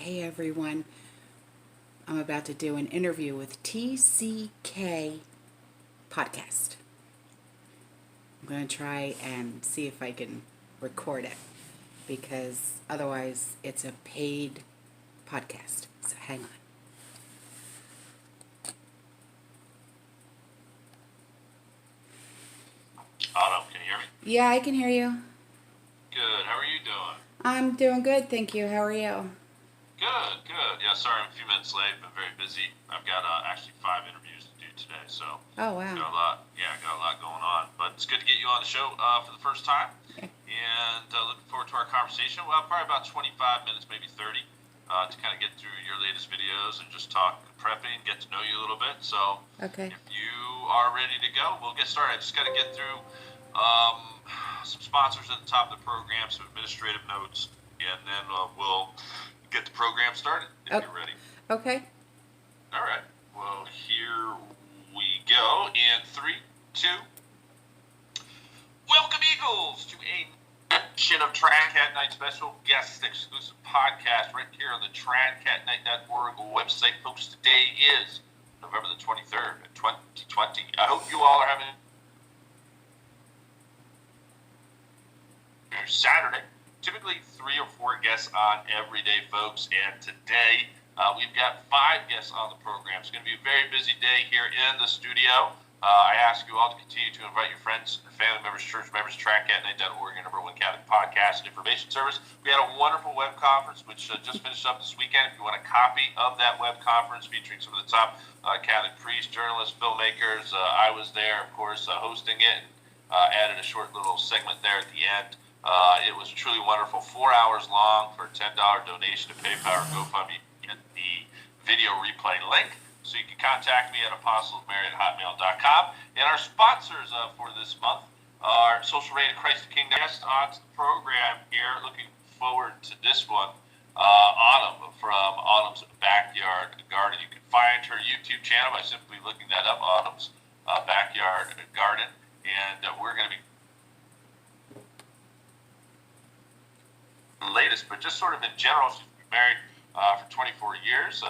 Hey everyone, I'm about to do an interview with TCK Podcast. I'm going to try and see if I can record it because otherwise it's a paid podcast. So hang on. Autumn, can you hear me? Yeah, I can hear you. Good. How are you doing? I'm doing good, thank you. How are you? Good, good. Yeah, sorry I'm a few minutes late. Been very busy. I've got actually 5 interviews to do today, so Oh, wow. got a lot going on. But it's good to get you on the show for the first time, Yeah. and looking forward to our conversation. Well, probably about 25 minutes, maybe 30, to kind of get through your latest videos and just talk prepping, get to know you a little bit. So Okay. if you are ready to go, we'll get started. I just got to get through um, some sponsors at the top of the program, some administrative notes, and then we'll get the program started if Oh. you're ready. Okay. All right. Well, here we go in 3, 2. Welcome, Eagles, to a edition of Tradcat Night special guest exclusive podcast right here on the tradcatnight.org website. Folks, today is November the 23rd, 2020. I hope you all are having Saturday. Typically 3 or 4 guests on every day, folks, and today we've got 5 guests on the program. It's going to be a very busy day here in the studio. I ask you all to continue to invite your friends, family members, church members, tradcatnight.org, your #1 Catholic podcast and information service. We had a wonderful web conference which just finished up this weekend. If you want a copy of that web conference featuring some of the top Catholic priests, journalists, filmmakers, I was there, of course, hosting it, and added a short little segment there at the end. It was truly wonderful. 4 hours long for a $10 donation to PayPal or GoFundMe. Get the video replay link. So you can contact me at apostlesmary@hotmail.com. And our sponsors for this month are Social Rated Christ the King guest onto the program here. Looking forward to this one. Autumn from Autumn's Backyard Garden. You can find her YouTube channel by simply looking that up, Autumn's Backyard Garden. And we're going to be latest, but just sort of in general, she's been married for 24 years.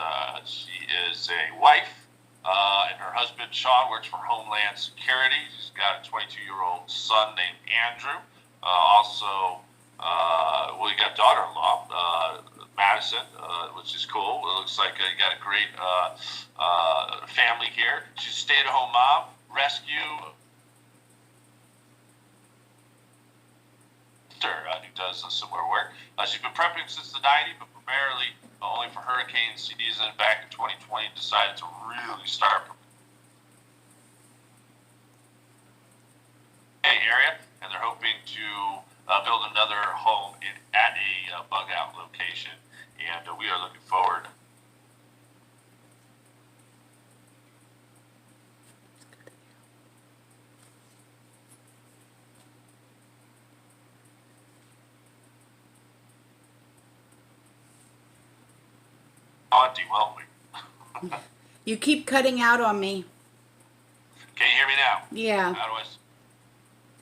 She is a wife, and her husband, Sean, works for Homeland Security. She's got a 22-year-old son named Andrew. You got a daughter-in-law, Madison, which is cool. It looks like you got a great family here. She's a stay-at-home mom, rescue who does similar work. She's been prepping since the 90s, but primarily only for hurricane season. Back in 2020, decided to really start area, and they're hoping to build another home at a bug out location, and we are looking forward. Auntie, won't we? You keep cutting out on me. Can you hear me now? Yeah. How do I?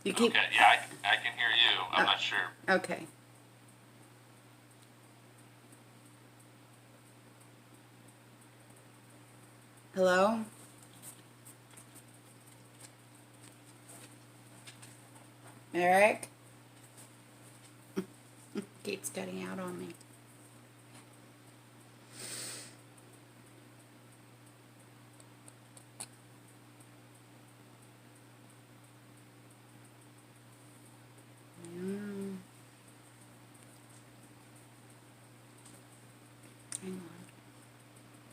You keep. Okay, yeah, I can hear you. I'm not sure. Okay. Hello? Eric? Keeps cutting out on me. Hang on.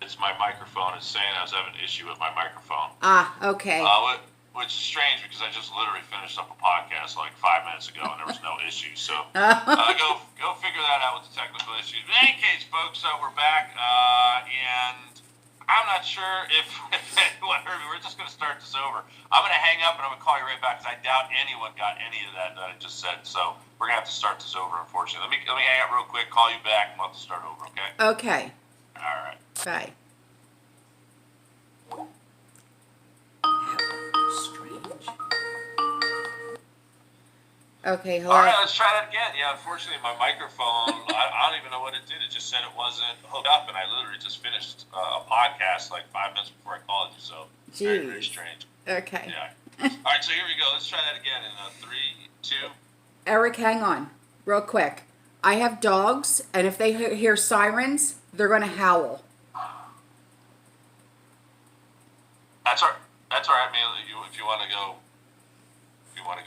It's my microphone is saying I was having an issue with my microphone. Ah, okay. Which is strange because I just literally finished up a podcast like 5 minutes ago and there was no issue. So go figure that out with the technical issues. But in any case, folks, we're back, and I'm not sure if anyone heard me. We're just going to start this over. I'm going to hang up and I'm going to call you right back because I doubt anyone got any of that I just said. So we're going to have to start this over, unfortunately. Let me hang up real quick, call you back, and we'll have to start over, okay? Okay. All right. Bye. Strange. Okay, All hello. right, let's try that again. Yeah, unfortunately, my microphone, I don't even know what it did. It just said it wasn't hooked up, and I literally just finished a podcast like 5 minutes before I called you, so very, very Jeez. strange. Okay. Yeah. All right, so here we go. Let's try that again in three, two. Eric, hang on, real quick. I have dogs, and if they hear sirens, they're going to howl. That's all right, man. If you want to go,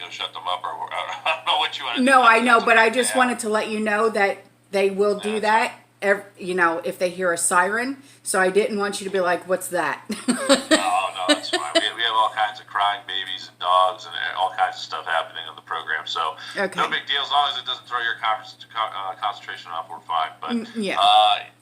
shut them up, or I don't know what you want to do. No, I know, That's but I okay. just Yeah. wanted to let you know that they will do Yeah, that. If they hear a siren. So I didn't want you to be like, "What's that?" No, that's fine. We have all kinds of crying babies and dogs and all kinds of stuff happening on the program. So Okay. no big deal. As long as it doesn't throw your concentration off, we're fine. But Yeah.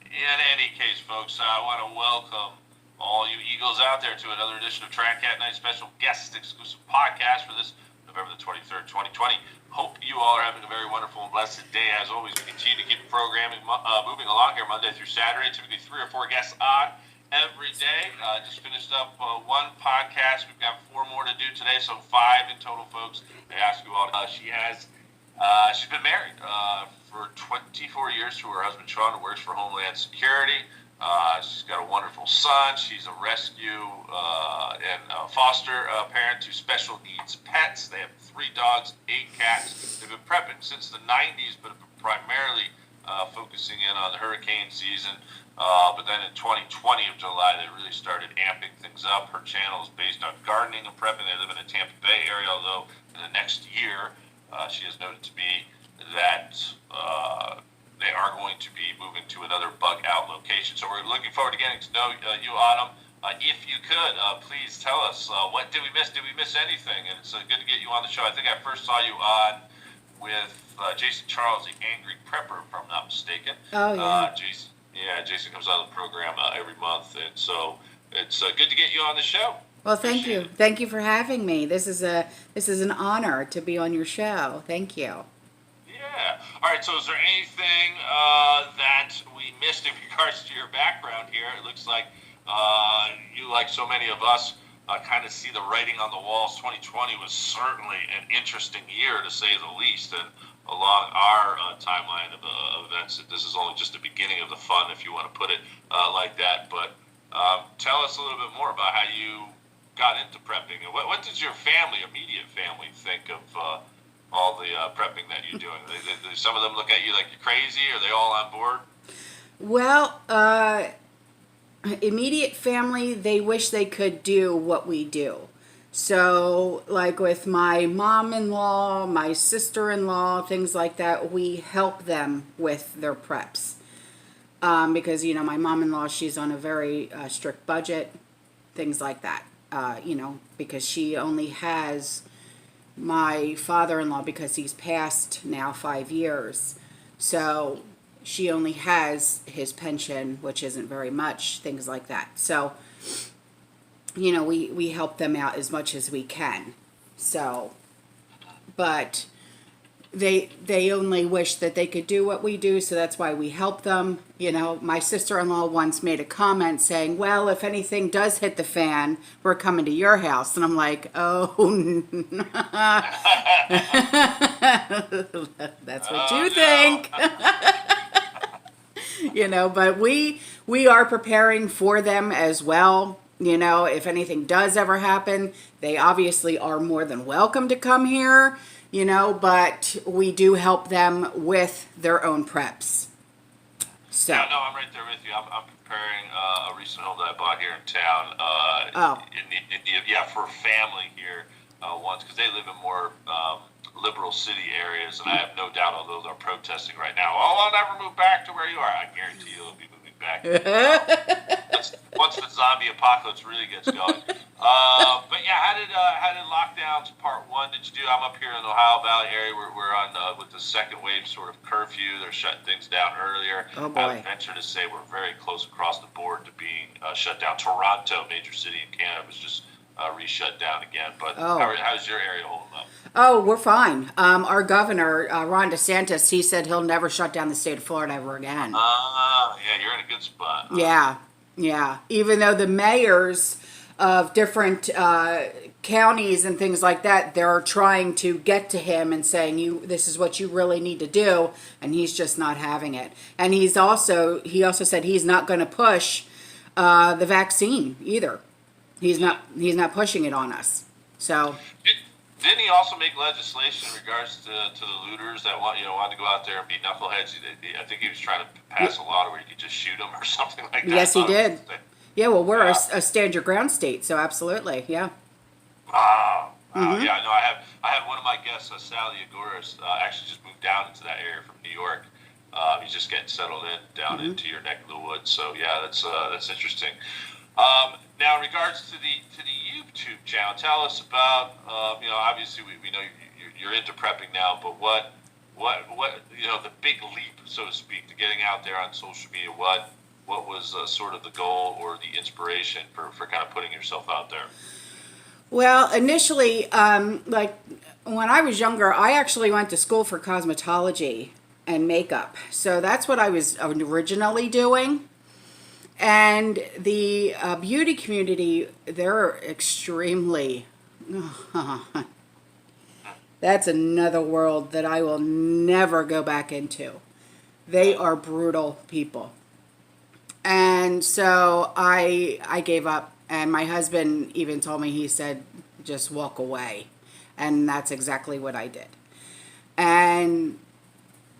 in any case, folks, I want to welcome all you Eagles out there to another edition of Track Cat Night special guest exclusive podcast for this November the 23rd, 2020. Hope you all are having a very wonderful and blessed day. As always, we continue to keep the programming moving along here Monday through Saturday. Typically 3 or 4 guests on every day. Just finished up one podcast. We've got 4 more to do today, so 5 in total, folks. They ask you all. She's been married for 24 years to her husband Sean, who works for Homeland Security. She's got a wonderful son. She's a rescue and foster parent to special needs pets. They have 3 dogs, 8 cats. They've been prepping since the 90s, but primarily focusing in on the hurricane season. But then in 2020 of July, they really started amping things up. Her channel is based on gardening and prepping. They live in the Tampa Bay area, although in the next year, she has noted to me that they are going to be moving to another bug out location. So we're looking forward to getting to know you, Autumn. If you could, please tell us, what did we miss? Did we miss anything? And it's good to get you on the show. I think I first saw you on with Jason Charles, the Angry Prepper, if I'm not mistaken. Oh yeah. Jason comes on the program every month, and so it's good to get you on the show. Well, thank Appreciate you. Thank you for having me. This is an honor to be on your show. Thank you. Yeah. All right. So, is there anything that we missed in regards to your background here? It looks like you, like so many of us, kind of see the writing on the walls. 2020 was certainly an interesting year, to say the least, and along our timeline of events, this is only just the beginning of the fun, if you want to put it like that. But tell us a little bit more about how you got into prepping, and what does your immediate family, think of all the prepping that you're doing? Some of them look at you like you're crazy. Are they all on board? Well, immediate family, they wish they could do what we do. So, like with my mom-in-law, my sister-in-law, things like that, we help them with their preps. Because, my mom-in-law, she's on a very strict budget, things like that. Because she only has my father-in-law, because he's passed now 5 years. So she only has his pension, which isn't very much, things like that. So, we help them out as much as we can. So, but they only wish that they could do what we do, so that's why we help them. My sister-in-law once made a comment saying, well, if anything does hit the fan, we're coming to your house. And I'm like, oh, that's what you think. But we are preparing for them as well. If anything does ever happen, they obviously are more than welcome to come here, but we do help them with their own preps. So. Yeah, no, I'm right there with you. I'm preparing a recent home that I bought here in town. For family here once, because they live in more liberal city areas, and I have no doubt, although they're protesting right now, I'll never move back to where you are. I guarantee you'll be moving back. Once the zombie apocalypse really gets going. But yeah, how did lockdowns part 1 did you do? I'm up here in the Ohio Valley area. We're on with the second wave sort of curfew. They're shutting things down earlier. Oh boy. I would venture to say we're very close across the board to being shut down. Toronto, major city in Canada, was just re-shut down again. But how's your area holding up? Oh, we're fine. Our governor, Ron DeSantis, he said he'll never shut down the state of Florida ever again. Yeah, you're in a good spot. Yeah. Even though the mayors of different counties and things like that, they're trying to get to him and saying, this is what you really need to do, and he's just not having it. And he also said he's not going to push the vaccine either. He's not pushing it on us. So didn't he also make legislation in regards to the looters that wanted to go out there and be knuckleheads? I think he was trying to pass a law where you could just shoot them or something like that. Yes, he did. Yeah, well, we're Yeah. a stand your ground state, so absolutely, yeah. Wow. Mhm. Yeah, no, I had one of my guests, Sally Agoras, actually just moved down into that area from New York. He's just getting settled in down into your neck of the woods. So yeah, that's interesting. Now, in regards to the YouTube channel, tell us about obviously we know you're into prepping now, but what the big leap, so to speak, to getting out there on social media. What was sort of the goal or the inspiration for kind of putting yourself out there? Well, initially, like when I was younger, I actually went to school for cosmetology and makeup. So that's what I was originally doing. And the beauty community, they're extremely, that's another world that I will never go back into. They are brutal people. And so I gave up, and my husband even told me, he said, just walk away. And that's exactly what I did. And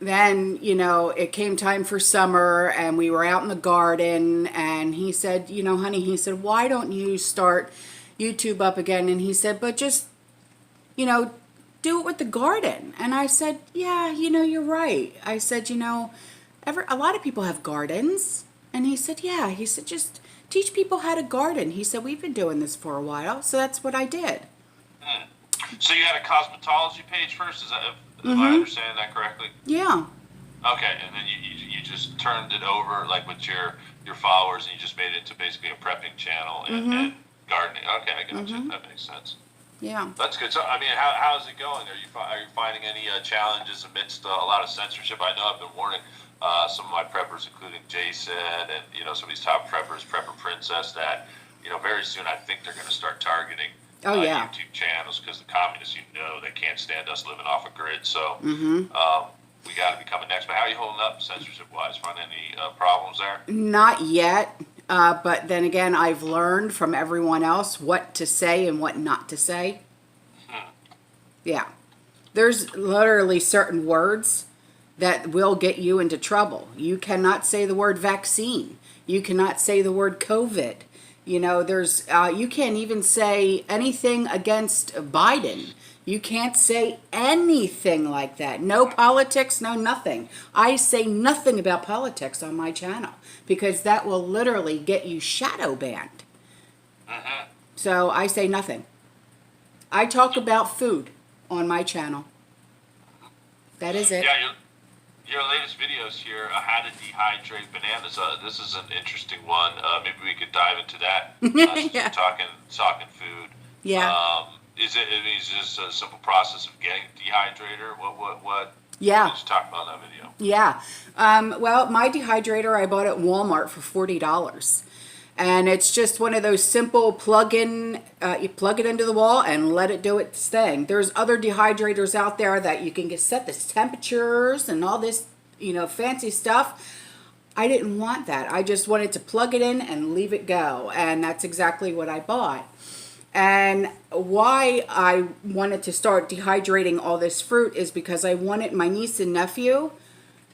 then, it came time for summer, and we were out in the garden, and he said, honey, he said, why don't you start YouTube up again? And he said, but just, do it with the garden. And I said, yeah, you're right. I said, a lot of people have gardens. And he said, yeah. He said, just teach people how to garden. He said, we've been doing this for a while. So that's what I did. So you had a cosmetology page first? Am I understanding that correctly? Yeah. Okay, and then you just turned it over like with your followers, and you just made it into basically a prepping channel and gardening. Okay, I got you. That makes sense. Yeah. That's good. So, I mean, how's it going? Are you finding any challenges amidst a lot of censorship? I know I've been warning some of my preppers, including Jason and some of these top preppers, Prepper Princess, that very soon I think they're going to start targeting YouTube channels, because the communists, they can't stand us living off a grid. So we got to be coming next. But how are you holding up censorship-wise? Find any problems there? Not yet. But then again, I've learned from everyone else what to say and what not to say. Yeah. There's literally certain words that will get you into trouble. You cannot say the word vaccine. You cannot say the word COVID. You can't even say anything against Biden. You can't say anything like that. No politics, no nothing. I say nothing about politics on my channel, because that will literally get you shadow banned. So I say nothing. I talk about food on my channel. That is it. Yeah, your latest videos here, how to dehydrate bananas. This is an interesting one. Maybe we could dive into that. Yeah. Talking food. Yeah. Is it just a simple process of getting a dehydrator? What? Yeah. What did you talk about in that video? Yeah. Well, my dehydrator I bought at Walmart for $40. And it's just one of those simple plug-in, you plug it into the wall and let it do its thing. There's other dehydrators out there that you can set the temperatures and all this, fancy stuff. I didn't want that. I just wanted to plug it in and leave it go. And that's exactly what I bought. And why I wanted to start dehydrating all this fruit is because I wanted my niece and nephew,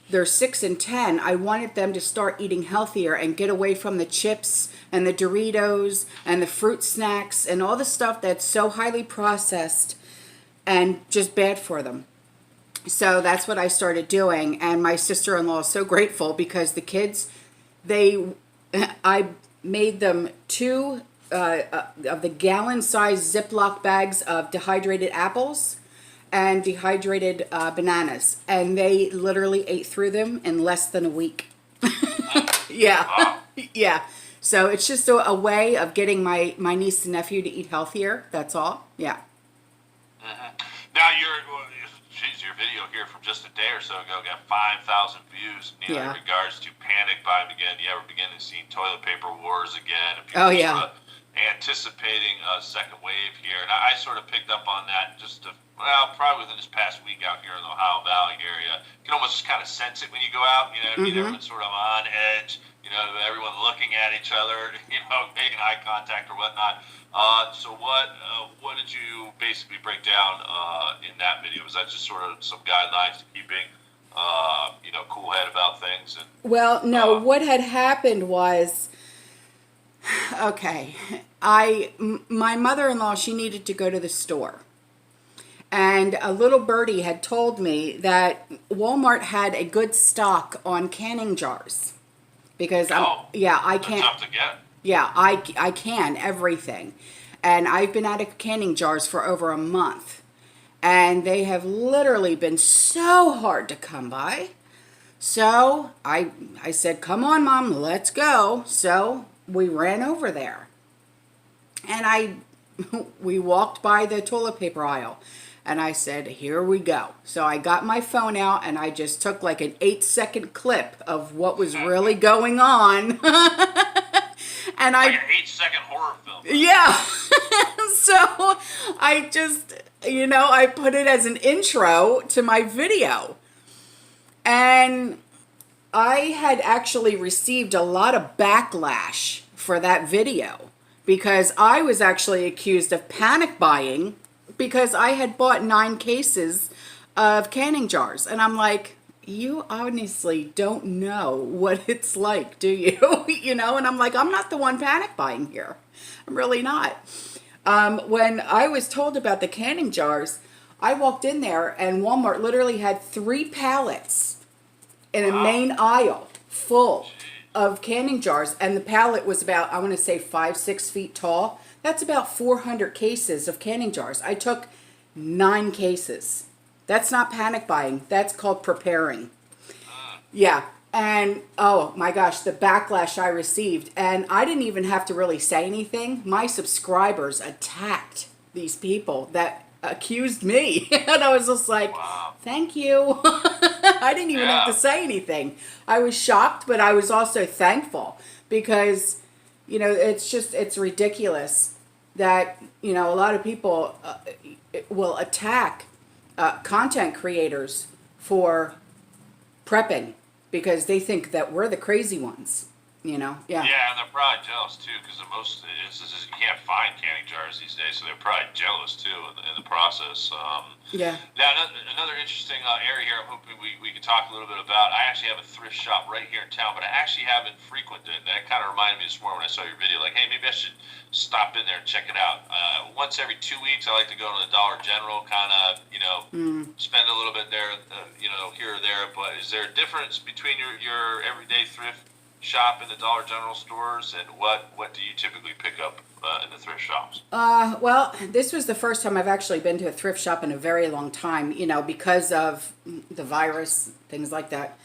they're 6 and 10. I wanted them to start eating healthier and get away from the chips and the Doritos and the fruit snacks and all the stuff that's so highly processed and just bad for them. So that's what I started doing. And my sister-in-law is so grateful, because the kids, I made them 2 of the gallon-sized Ziploc bags of dehydrated apples and dehydrated bananas, and they literally ate through them in less than a week. Yeah. Yeah. So it's just a way of getting my niece and nephew to eat healthier. That's all. Yeah. Now your video here from just a day or so ago got 5,000 views. In regards to panic buying again, you ever begin to see toilet paper wars again? And people anticipating a second wave here, and I sort of picked up on that probably within this past week out here in the Ohio Valley area. You can almost just kind of sense it when you go out. You know, I mean, everyone's sort of on edge. You know, everyone looking at each other. You know, making eye contact or whatnot. So what did you basically break down in that video? Was that just sort of some guidelines to keeping cool head about things? And Well, no, what had happened was, okay, my mother-in-law, she needed to go to the store. And a little birdie had told me that Walmart had a good stock on canning jars. Because I can't. Tough to get. Yeah, I can everything. And I've been out of canning jars for over a month. And they have literally been so hard to come by. So I said, come on, Mom, let's go. So we ran over there. And we walked by the toilet paper aisle. And I said, here we go. So I got my phone out and I just took like an 8-second clip of what was really going on. And like an 8-second horror film. Yeah. So I just, I put it as an intro to my video. And I had actually received a lot of backlash for that video because I was actually accused of panic buying because I had bought 9 cases of canning jars. And I'm like, you honestly don't know what it's like, do you? And I'm like, I'm not the one panic buying here. I'm really not. When I was told about the canning jars, I walked in there and Walmart literally had 3 pallets in a main aisle full of canning jars. And the pallet was about, I want to say 5-6 feet tall. That's about 400 cases of canning jars. I took 9 cases. That's not panic buying. That's called preparing. Yeah. And oh my gosh, the backlash I received. And I didn't even have to really say anything. My subscribers attacked these people that accused me. And I was just like, thank you. I didn't even have to say anything. I was shocked, but I was also thankful because it's ridiculous that, a lot of people will attack content creators for prepping because they think that we're the crazy ones, Yeah, and they're probably jealous too because in most instances you can't find canning jars these days, so they're probably jealous too in the process. Yeah. Now, another interesting area here I'm hoping we can talk a little bit about. I actually have a thrift shop right here in town, but I actually haven't frequented it. That kind of reminded me this morning when I saw your video, like, hey, maybe I should stop in there and check it out. Once every 2 weeks, I like to go to the Dollar General, kind of, spend a little bit there, here or there. But is there a difference between your everyday thrift shop in the Dollar General stores, and what do you typically pick up in the thrift shops? Well, this was the first time I've actually been to a thrift shop in a very long time, because of the virus, things like that,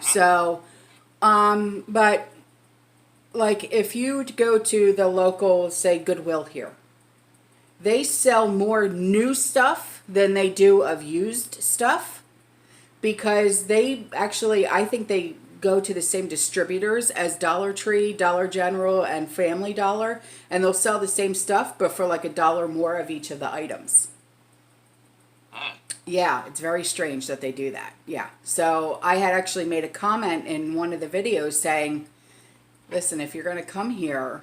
So, but like if you go to the local, say, Goodwill here, they sell more new stuff than they do of used stuff because they actually, I think they go to the same distributors as Dollar Tree, Dollar General, and Family Dollar, and they'll sell the same stuff, but for like $1 more of each of the items. Yeah, it's very strange that they do that. Yeah. So I had actually made a comment in one of the videos saying, listen, if you're going to come here,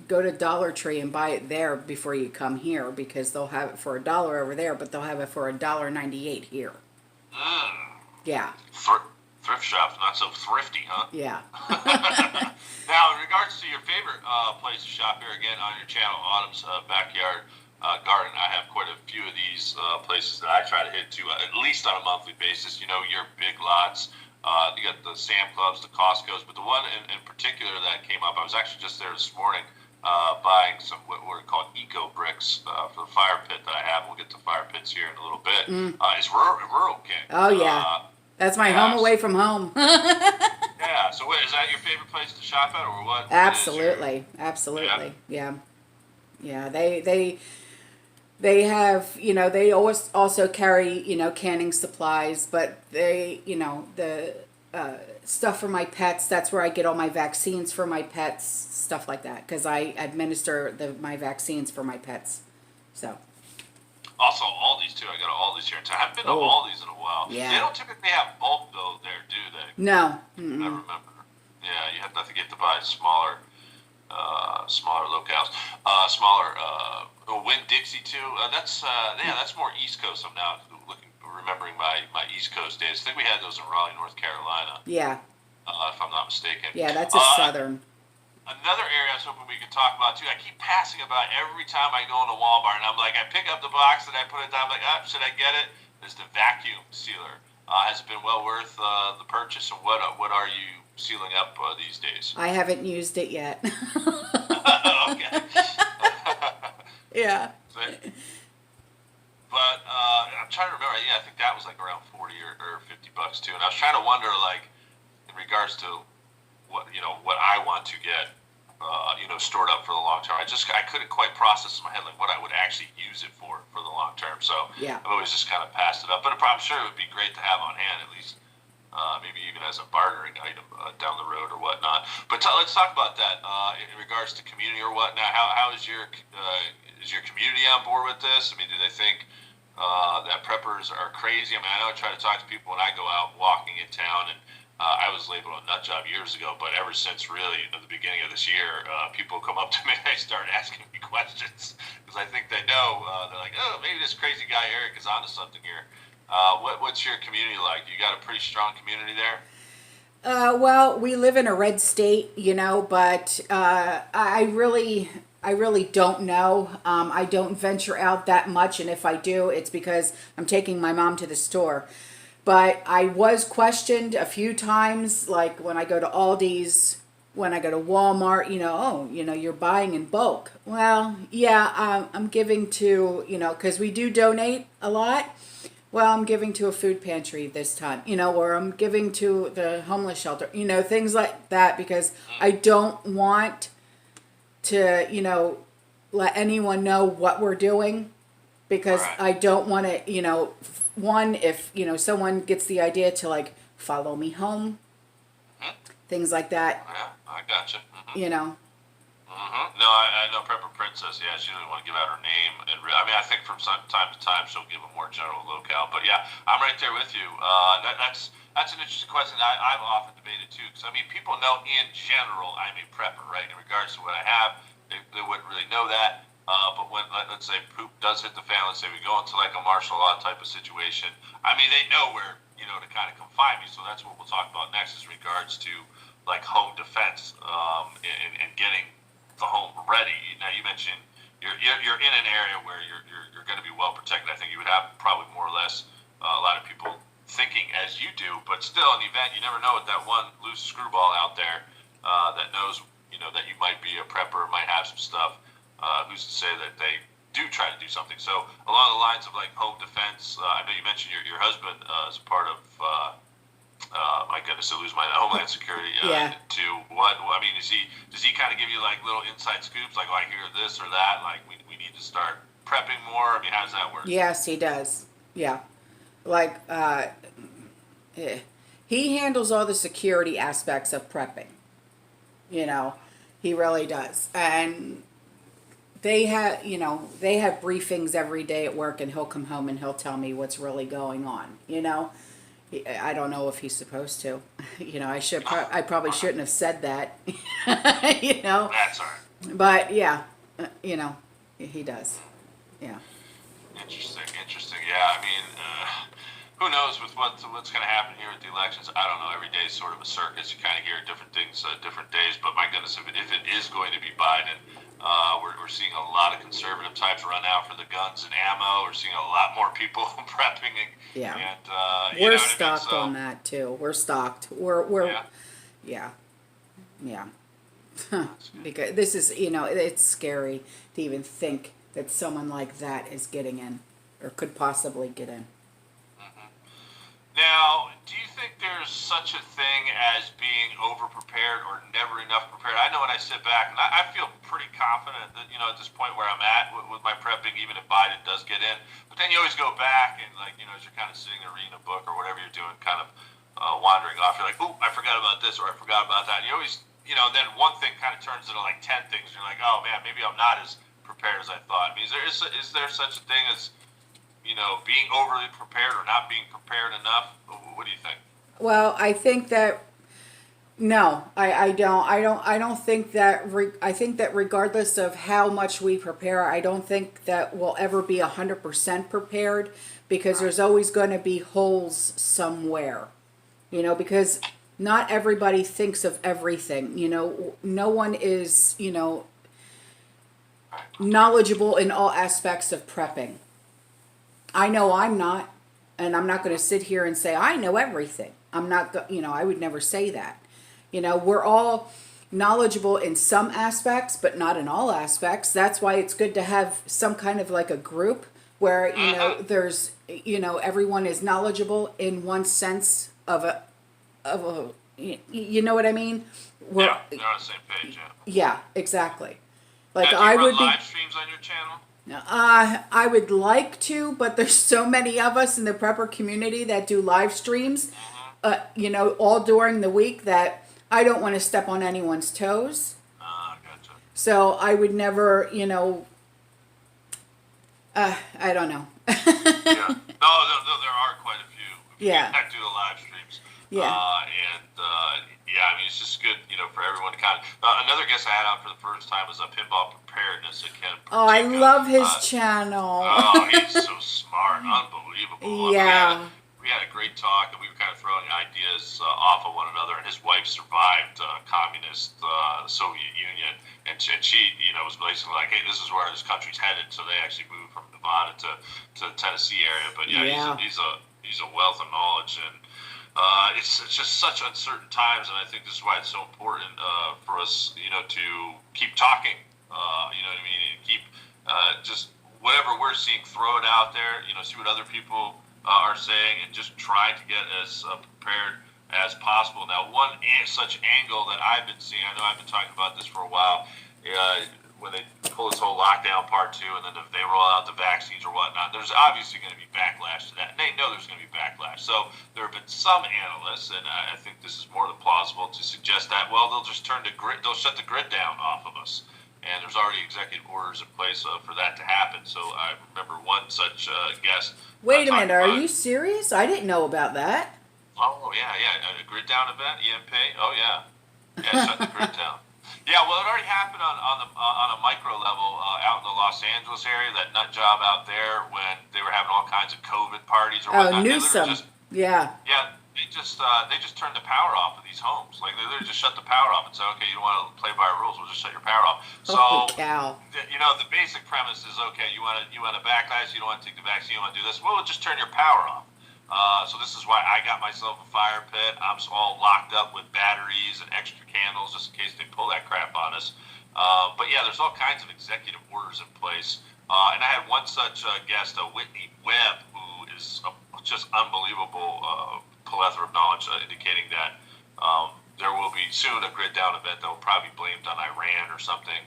go to Dollar Tree and buy it there before you come here because they'll have it for $1 over there, but they'll have it for $1.98 here. Yeah. Thrift shops, not so thrifty, huh? Yeah. Now, in regards to your favorite place to shop here again on your channel, Autumn's Backyard Garden, I have quite a few of these places that I try to hit to at least on a monthly basis. Your big lots. You got the Sam Clubs, the Costco's, but the one in particular that came up, I was actually just there this morning buying some what are called eco bricks for the fire pit that I have. We'll get to fire pits here in a little bit. It's Rural King. Oh, yeah. That's my home away from home. Yeah. So, is that your favorite place to shop at, or what? Absolutely. Absolutely. Yeah. Yeah. They have, they always also carry, canning supplies, but they, stuff for my pets. That's where I get all my vaccines for my pets, stuff like that, because I administer my vaccines for my pets. So. Also, Aldi's too. I go to Aldi's here in town. I haven't been to Oh. Aldi's in a while. Yeah. They don't typically have bulk though there, do they? No. I remember. Yeah, you have to get to buy smaller locales, smaller. Winn-Dixie too. That's more East Coast. I'm now remembering my East Coast days. I think we had those in Raleigh, North Carolina. Yeah. If I'm not mistaken. Yeah, that's a southern. Another area I was hoping we could talk about too. I keep passing about every time I go into Walmart, and I'm like, I pick up the box and I put it down. I'm like, should I get it? It's the vacuum sealer. Has it been well worth the purchase? And what are you sealing up these days? I haven't used it yet. Okay. Yeah. But I'm trying to remember. Yeah, I think that was like around $40 or $50 too. And I was trying to wonder, like, in regards to what I want to get, stored up for the long term. I couldn't quite process in my head like what I would actually use it for the long term. So yeah. I've always just kind of passed it up. But I'm sure it would be great to have on hand, at least maybe even as a bartering item down the road or whatnot. But let's talk about that in regards to community or whatnot. How is your community on board with this? I mean, do they think that preppers are crazy? I mean, I know I try to talk to people when I go out walking in town, and I was labeled a nut job years ago, but ever since really the beginning of this year, people come up to me and they start asking me questions because I think they know. They're like, oh, maybe this crazy guy Eric is onto something here. What's your community like? You got a pretty strong community there? Well, we live in a red state, but I really don't know. I don't venture out that much, and if I do, it's because I'm taking my mom to the store. But I was questioned a few times, like when I go to Aldi's, when I go to Walmart, you're buying in bulk. Well, yeah, I'm giving to, because we do donate a lot. Well, I'm giving to a food pantry this time, or I'm giving to the homeless shelter, things like that, because I don't want to, let anyone know what we're doing, because I don't want to, one, if, someone gets the idea to like follow me home, things like that. Yeah, I gotcha. No, I know Prepper Princess. Yeah, she doesn't want to give out her name, and I think from time to time she'll give a more general locale. But yeah, I'm right there with you. That's an interesting question that I've often debated too. Because people know in general I'm a prepper, right? In regards to what I have, they wouldn't really know that. But when let's say poop does hit the fan, let's say we go into like a martial law type of situation. They know where to kind of come find me. So that's what we'll talk about next, is regards to like home defense and getting the home ready. Now you mentioned you're in an area where you're going to be well protected. I think you would have probably more or less a lot of people thinking as you do, but still in the event you never know, with that one loose screwball out there that knows that you might be a prepper, might have some stuff. Who's to say that they do try to do something? So along the lines of like home defense, I know you mentioned your husband is a part of my goodness, I lose my Homeland Security. Yeah. To what? Does he kind of give you like little inside scoops, like, I hear this or that, like we need to start prepping more? How does that work? Yes, he does. Yeah, like he handles all the security aspects of prepping. He really does, and they have briefings every day at work, and he'll come home and he'll tell me what's really going on. I don't know if he's supposed to. I probably shouldn't have said that. That's all right. But yeah, he does. Yeah. Interesting. Yeah, who knows with what's going to happen here with the elections? I don't know. Every day is sort of a circus. You kind of hear different things, different days. But my goodness, if it is going to be Biden, we're seeing a lot of conservative types run out for the guns and ammo. We're seeing a lot more people prepping. And we're stocked on that too. We're stocked. We're yeah. Because this is it's scary to even think that someone like that is getting in or could possibly get in. Now, do you think there's such a thing as being over-prepared or never enough prepared? I know when I sit back, and I feel pretty confident that, at this point where I'm at with my prepping, even if Biden does get in. But then you always go back and, as you're kind of sitting there reading a book or whatever you're doing, kind of wandering off. You're like, "Ooh, I forgot about this," or "I forgot about that." And you always, then one thing kind of turns into like 10 things. You're like, "Oh man, maybe I'm not as prepared as I thought." I mean, is there such a thing as being overly prepared or not being prepared enough? What do you think? Well, I think that no, I don't. I don't think that. I think that regardless of how much we prepare, I don't think that we'll ever be 100% prepared because there's always going to be holes somewhere. Because not everybody thinks of everything. No one is knowledgeable in all aspects of prepping. I know I'm not, and I'm not going to sit here and say I know everything. I'm not. I would never say that. We're all knowledgeable in some aspects, but not in all aspects. That's why it's good to have some kind of like a group where, there's, everyone is knowledgeable in one sense of a, you know what I mean? They're on the same page, yeah. Yeah, exactly. Like Now, do you run live streams on your channel? I would like to, but there's so many of us in the prepper community that do live streams, all during the week that I don't want to step on anyone's toes. Gotcha. So I would never, I don't know. Yeah. No, there are quite a few. Yeah. That do the live streams. Yeah. I mean, it's just good, for everyone to kind of. Another guest I had on for the first time was a pinball preparedness. Oh, I love his channel. Oh, he's so smart, unbelievable. Yeah. We had a great talk, and we were kind of throwing ideas off of one another. And his wife survived communist Soviet Union, and she, was basically like, "Hey, this is where this country's headed." So they actually moved from Nevada to the Tennessee area. But yeah. He's a wealth of knowledge, and it's just such uncertain times. And I think this is why it's so important for us, to keep talking. You know what I mean? And keep just whatever we're seeing, throw it out there. See what other people are saying, and just try to get as prepared as possible. Now, one such angle that I've been seeing, I know I've been talking about this for a while, when they pull this whole lockdown part 2, and then if they roll out the vaccines or whatnot, there's obviously going to be backlash to that. And they know there's going to be backlash. So there have been some analysts, and I think this is more than plausible, to suggest that, well, they'll just they'll shut the grid down off of us. And there's already executive orders in place for that to happen. So I remember one such guest. Wait a minute, are you serious? I didn't know about that. Oh, yeah. A grid down event, EMP? Oh, yeah. Yeah, shut the grid down. Yeah, well, it already happened on a micro level out in the Los Angeles area, that nut job out there, when they were having all kinds of COVID parties or whatnot. Oh, Newsom. Yeah. Yeah. They just turned the power off of these homes. Like, they literally just shut the power off and said, "Okay, you don't want to play by our rules, we'll just shut your power off." So, holy cow. The basic premise is, okay, you want to backlash, you don't want to take the vaccine, you want to do this, well, we'll just turn your power off. So this is why I got myself a fire pit. I'm all locked up with batteries and extra candles just in case they pull that crap on us. But yeah, there's all kinds of executive orders in place. And I had one such guest, Whitney Webb, who is just unbelievable plethora of knowledge, indicating that there will be soon a grid down event that will probably be blamed on Iran or something,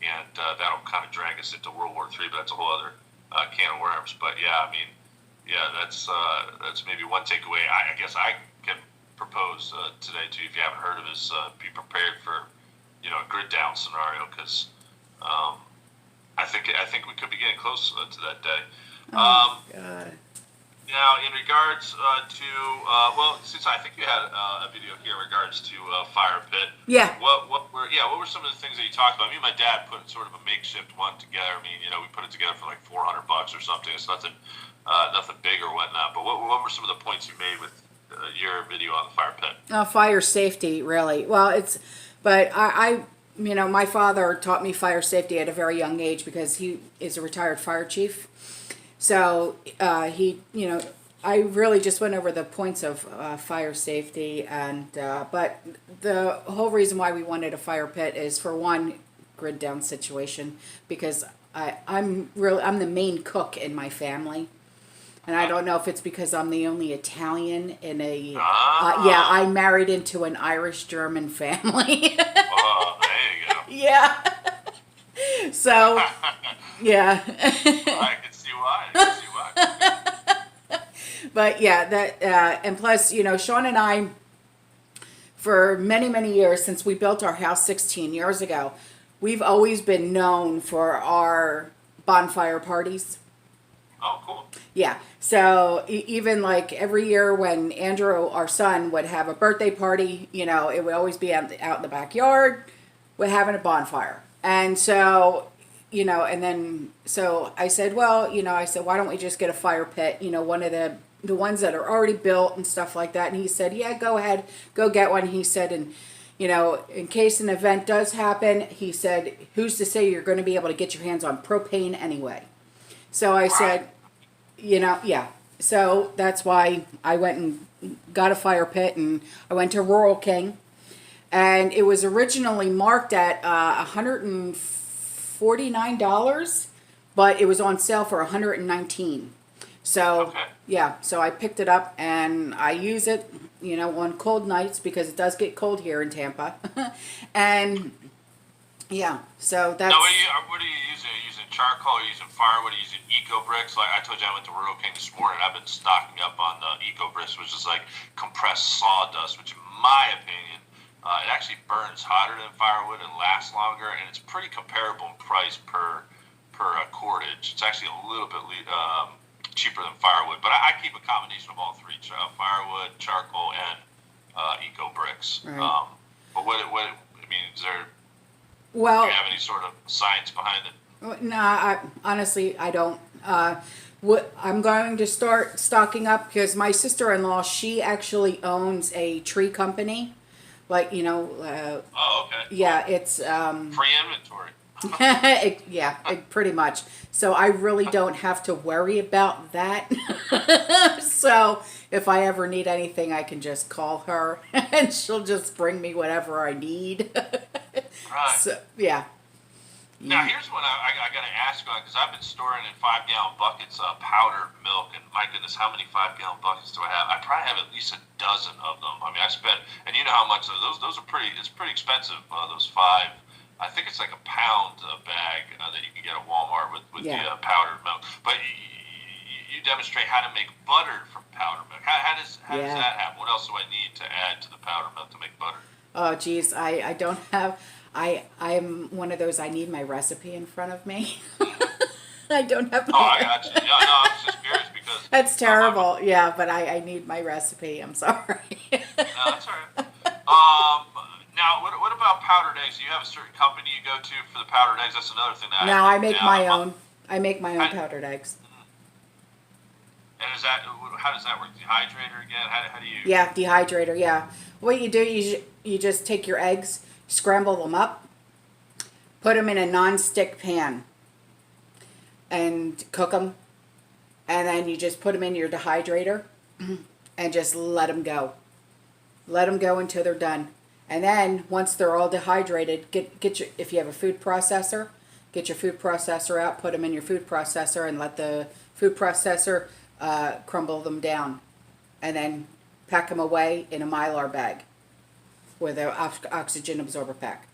and that'll kind of drag us into World War III. But that's a whole other can of worms. But yeah, I mean, that's maybe one takeaway. I guess I can propose today too, if you haven't heard of it, is be prepared for a grid down scenario, because I think we could be getting close to that day. Oh my God. Now, in regards to, since I think you had a video here in regards to fire pit. Yeah. What were some of the things that you talked about? Me and my dad put sort of a makeshift one together. I mean, we put it together for like $400 or something. It's nothing big or whatnot. But what were some of the points you made with your video on the fire pit? Fire safety, really. Well, I my father taught me fire safety at a very young age because he is a retired fire chief. So I really just went over the points of fire safety, and but the whole reason why we wanted a fire pit is, for one, grid down situation, because I'm the main cook in my family, and I don't know if it's because I'm the only Italian in a I married into an Irish German family. Oh, there you go. Yeah. So yeah. I can see why. But yeah, that and plus, Sean and I, for many many years since we built our house 16 years ago, we've always been known for our bonfire parties. Oh, cool. Yeah. So even like every year when Andrew, our son, would have a birthday party, it would always be out in the backyard. We're having a bonfire. And so, and then, so I said, well, I said, why don't we just get a fire pit, one of the ones that are already built and stuff like that. And he said, yeah, go ahead, go get one. He said, and, in case an event does happen, he said, who's to say you're going to be able to get your hands on propane anyway? So I said, yeah. So that's why I went and got a fire pit, and I went to Rural King, and it was originally marked at $149, but it was on sale for $119. So Okay. yeah, so I picked it up and I use it, on cold nights because it does get cold here in Tampa, and yeah, so that's. Now, what are you using? Are you using charcoal? Are you using firewood? Are you using eco bricks? Like I told you, I went to Rural King this morning. I've been stocking up on the eco bricks, which is like compressed sawdust, which, in my opinion, it actually burns hotter than firewood and lasts longer, and it's pretty comparable in price per cordage. It's actually a little bit cheaper than firewood, but I keep a combination of all three: firewood, charcoal, and eco bricks. Right. But what I mean is there. Well, Do you have any sort of science behind it? no, honestly, I don't. What I'm going to start stocking up because my sister-in-law, she actually owns a tree company. Like, Oh, okay. yeah, it's Free inventory. pretty much. So I really don't have to worry about that. So if I ever need anything, I can just call her and she'll just bring me whatever I need. Right. So yeah. Now, here's what I got to ask you on, because I've been storing in 5-gallon buckets powdered milk, and my goodness, how many 5-gallon buckets do I have? I probably have at least a dozen of them. I mean, I spent, and you know how much those are it's pretty expensive, those five. I think it's like a pound a bag that you can get at Walmart with the powdered milk. But you demonstrate how to make butter from powdered milk. How does that happen? What else do I need to add to the powdered milk to make butter? Oh geez, I don't have. I'm one of those. I need my recipe in front of me. I don't have. Oh, I got you. Yeah, no, I was just curious because That's terrible. Yeah, but I need my recipe. I'm sorry. No, that's all right. Now, what about powdered eggs? Do you have a certain company you go to for the powdered eggs? That's another thing that No, I make down. my own. I make my own powdered eggs. And how does that work? Dehydrator again? How do you? Yeah, dehydrator. Yeah. What you do, you just take your eggs, scramble them up, put them in a non-stick pan, and cook them, and then you just put them in your dehydrator, and just let them go. Let them go until they're done, and then once they're all dehydrated, get your, if you have a food processor, get your food processor out, put them in your food processor, and let the food processor crumble them down, and then pack them away in a Mylar bag with an oxygen absorber pack.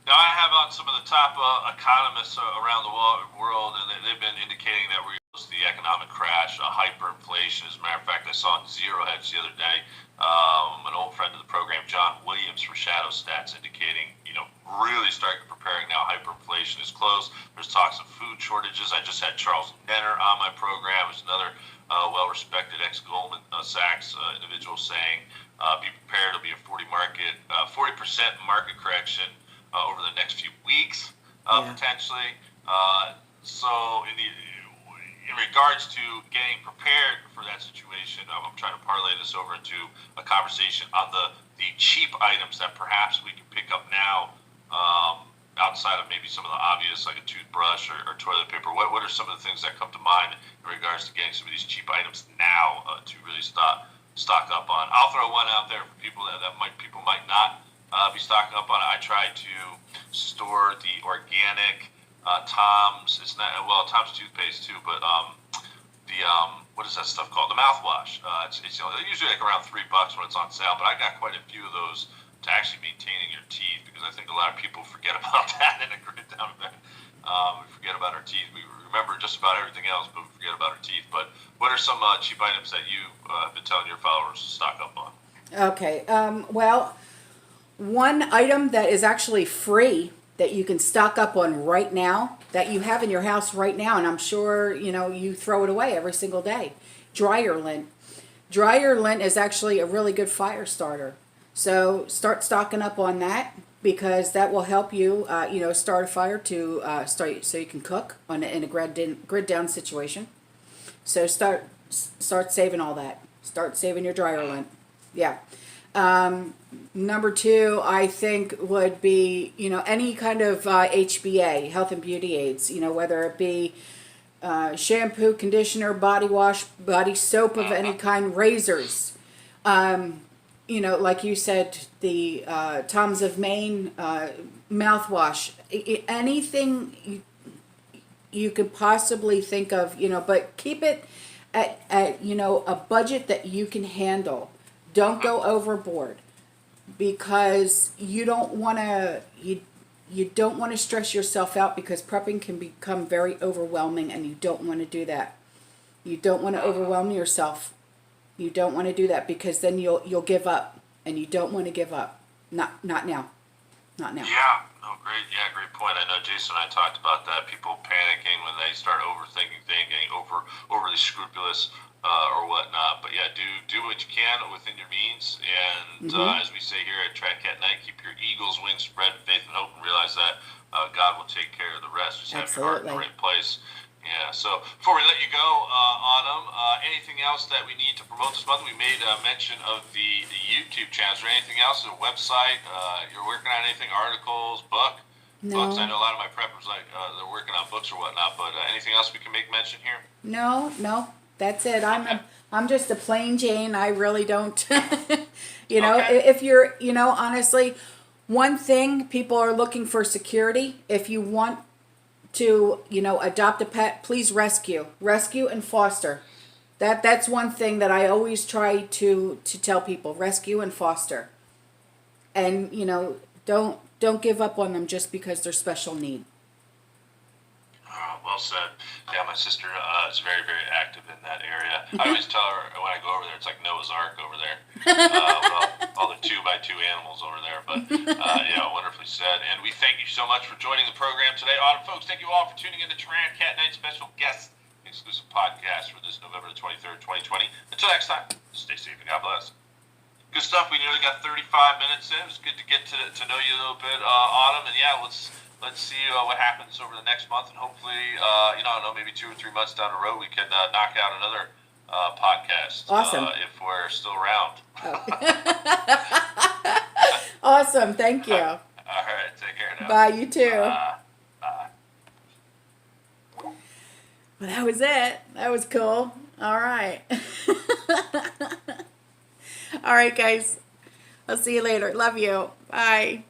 Now, I have on some of the top economists around the world, and they've been indicating that we're close to the economic crash, hyperinflation. As a matter of fact, I saw in Zero Hedge the other day, an old friend of the program, John Williams from Shadow Stats, indicating, really starting preparing now. Hyperinflation is close. There's talks of food shortages. I just had Charles Nenner on my program, who's another well-respected ex-Goldman Sachs individual, saying, be prepared. It'll be a 40% market correction over the next few weeks, potentially. So in regards to getting prepared for that situation, I'm trying to parlay this over into a conversation on the cheap items that perhaps we can pick up now, outside of maybe some of the obvious, like a toothbrush or toilet paper. What are some of the things that come to mind in regards to getting some of these cheap items now to really stock up on? I'll throw one out there for people that people might not be stocking up on. I try to store the organic Tom's. It's not Tom's toothpaste too, but what is that stuff called? The mouthwash. It's usually like around $3 when it's on sale, but I got quite a few of those to actually maintaining your teeth, because I think a lot of people forget about that in a grid down there. We forget about our teeth. We remember just about everything else, but we forget about our teeth. But what are some cheap items that you have been telling your followers to stock up on? Okay. Well, one item that is actually free that you can stock up on right now, that you have in your house right now, and I'm sure you throw it away every single day. Dryer lint. Dryer lint is actually a really good fire starter. So start stocking up on that, because that will help you, start a fire to start so you can cook in a grid down situation. So start saving all that. Start saving your dryer lint. Yeah. Number two, I think, would be, any kind of HBA, health and beauty aids, whether it be shampoo, conditioner, body wash, body soap of any kind, razors. Like you said, the Tom's of Maine mouthwash, anything you could possibly think of, but keep it at a budget that you can handle. Don't go overboard, because you don't want to stress yourself out, because prepping can become very overwhelming, and you don't want to do that. You don't want to overwhelm yourself. You don't want to do that, because then you'll give up, and you don't want to give up. Not now. Not now. Yeah. No, great. Yeah, great point. I know Jason and I talked about that. People panicking when they start overthinking things, getting overly scrupulous or whatnot. But yeah, do what you can within your means. And as we say here at Track Cat Night, keep your eagle's wings spread, faith and hope, and realize that God will take care of the rest. Just have your heart in the right place. Yeah, so before we let you go, Autumn, anything else that we need to promote this month? We made mention of the YouTube channel. Is there anything else, a website? You're working on anything, articles, books? I know a lot of my preppers, they're working on books or whatnot, but anything else we can make mention here? No, that's it. I'm just a plain Jane. I really don't, if you're, honestly, one thing, people are looking for security. If you want to, adopt a pet, please rescue and foster. That's one thing that I always try to tell people: rescue and foster. And don't give up on them just because they're special need. Well said. Yeah, my sister is very, very active in that area. I always tell her when I go over there, it's like Noah's Ark over there. With all the 2x2 animals over there. But yeah, wonderfully said. And we thank you so much for joining the program today. Autumn, folks, thank you all for tuning in to Track Cat Night special guest exclusive podcast for this November the 23rd, 2020. Until next time, stay safe and God bless. Good stuff. We nearly got 35 minutes in. It was good to get to know you a little bit, Autumn. And yeah, let's see what happens over the next month, and hopefully, I don't know, maybe 2 or 3 months down the road, we can knock out another podcast. Awesome. If we're still around. Awesome. Thank you. All right. Take care now. Bye. You too. Bye. Well, that was it. That was cool. All right. All right, guys. I'll see you later. Love you. Bye.